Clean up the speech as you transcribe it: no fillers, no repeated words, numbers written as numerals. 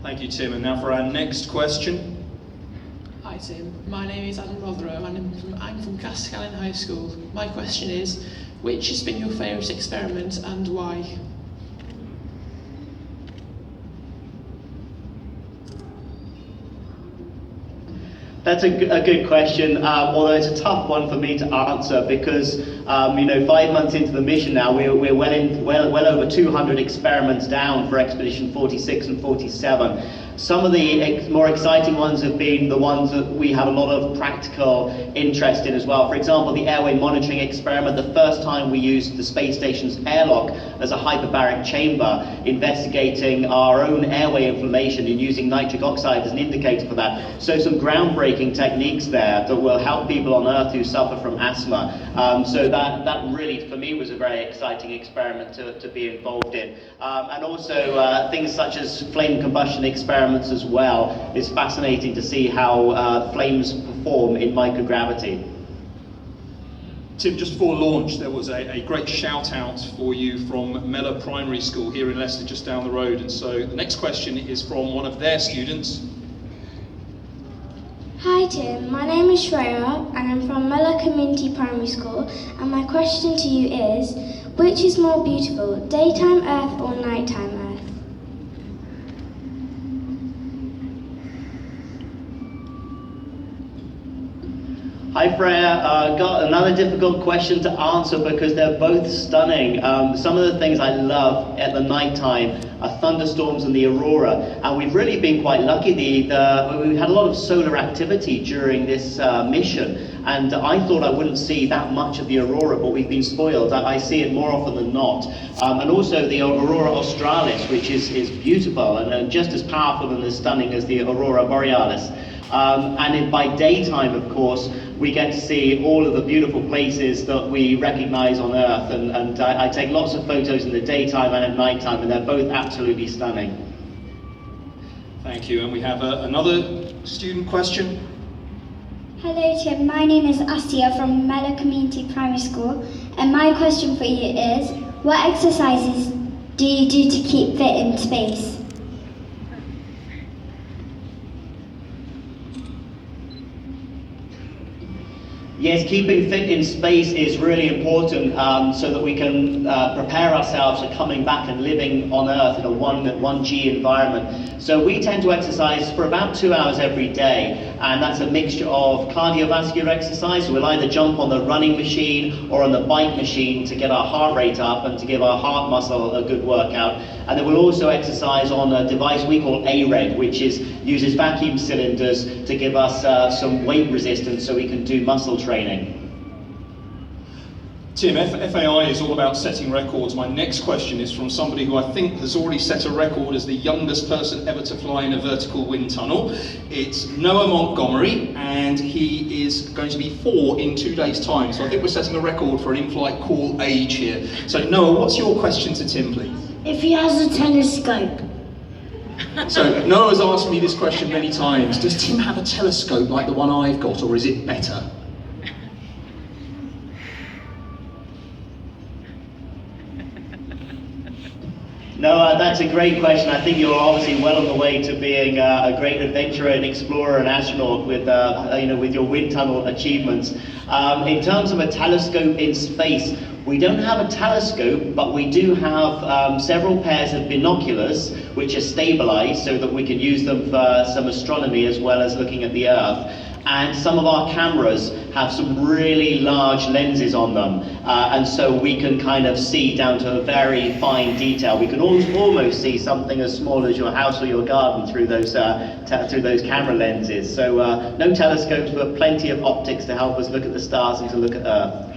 Thank you, Tim. And now for our next question. Hi Tim, my name is Adam Rotherow and I'm from Cascallen High School. My question is, which has been your favourite experiment and why? That's a good question, although it's a tough one for me to answer because, 5 months into the mission now, we're well over 200 experiments down for Expedition 46 and 47. Some of the more exciting ones have been the ones that we have a lot of practical interest in as well. For example, the airway monitoring experiment, the first time we used the space station's airlock as a hyperbaric chamber, investigating our own airway inflammation and using nitric oxide as an indicator for that. So some groundbreaking techniques there that will help people on Earth who suffer from asthma. So that really, for me, was a very exciting experiment to be involved in. And also things such as flame combustion experiments as well. It's fascinating to see how flames perform in microgravity. Tim, just before launch, there was a great shout out for you from Mellor Primary School here in Leicester, just down the road. And so the next question is from one of their students. Hi Tim, my name is Shreya and I'm from Mellor Community Primary School, and my question to you is, which is more beautiful, daytime Earth or nighttime Earth? Hi Freya, got another difficult question to answer because they're both stunning. Some of the things I love at the nighttime are thunderstorms and the aurora, and we've really been quite lucky. We've had a lot of solar activity during this mission, and I thought I wouldn't see that much of the aurora, but we've been spoiled. I see it more often than not. And also the aurora australis, which is beautiful and just as powerful and as stunning as the aurora borealis. By daytime, of course, we get to see all of the beautiful places that we recognize on Earth, and I take lots of photos in the daytime and at nighttime, and they're both absolutely stunning. Thank you, and we have another student question. Hello Tim, my name is Asia from Mellor Community Primary School, and my question for you is, what exercises do you do to keep fit in space? Yes, keeping fit in space is really important so that we can prepare ourselves for coming back and living on Earth in a 1G environment. So we tend to exercise for about 2 hours every day, and that's a mixture of cardiovascular exercise. So we'll either jump on the running machine or on the bike machine to get our heart rate up and to give our heart muscle a good workout. And then we'll also exercise on a device we call ARED, which uses vacuum cylinders to give us some weight resistance so we can do muscle training. Tim, FAI is all about setting records. My next question is from somebody who I think has already set a record as the youngest person ever to fly in a vertical wind tunnel. It's Noah Montgomery, and he is going to be 4 in 2 days' time. So I think we're setting a record for an in-flight cool age here. So Noah, what's your question to Tim, please? If he has a telescope. So Noah's asked me this question many times. Does Tim have a telescope like the one I've got, or is it better? No, that's a great question. I think you're obviously well on the way to being a great adventurer and explorer and astronaut with your wind tunnel achievements. In terms of a telescope in space, we don't have a telescope, but we do have several pairs of binoculars which are stabilized so that we can use them for some astronomy as well as looking at the Earth. And some of our cameras have some really large lenses on them, and so we can kind of see down to a very fine detail. We can almost see something as small as your house or your garden through those camera lenses. So no telescopes, but plenty of optics to help us look at the stars and to look at Earth.